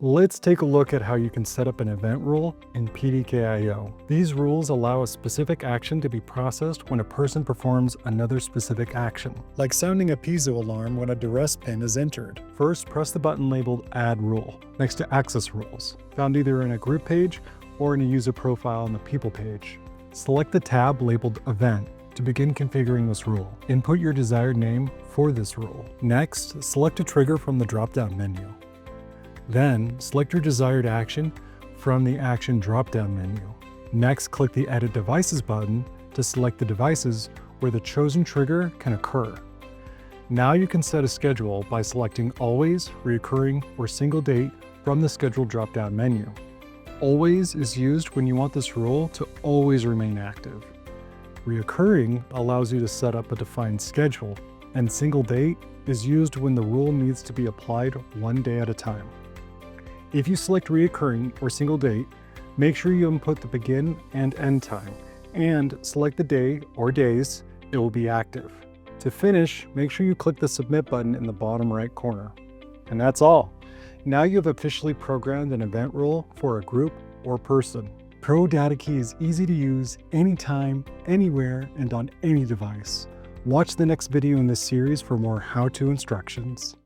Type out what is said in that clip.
Let's take a look at how you can set up an event rule in PDK.io. These rules allow a specific action to be processed when a person performs another specific action, like sounding a piezo alarm when a duress pin is entered. First, press the button labeled Add Rule next to Access Rules, found either in a group page or in a user profile on the People page. Select the tab labeled Event to begin configuring this rule. Input your desired name for this rule. Next, select a trigger from the drop-down menu. Then, select your desired action from the Action drop-down menu. Next, click the Edit Devices button to select the devices where the chosen trigger can occur. Now you can set a schedule by selecting Always, Recurring, or Single Date from the Schedule drop-down menu. Always is used when you want this rule to always remain active. Reoccurring allows you to set up a defined schedule, and Single Date is used when the rule needs to be applied one day at a time. If you select Reoccurring or Single Date, make sure you input the begin and end time, and select the day or days it will be active. To finish, make sure you click the Submit button in the bottom right corner. And that's all. Now you have officially programmed an event rule for a group or person. ProdataKey is easy to use anytime, anywhere, and on any device. Watch the next video in this series for more how-to instructions.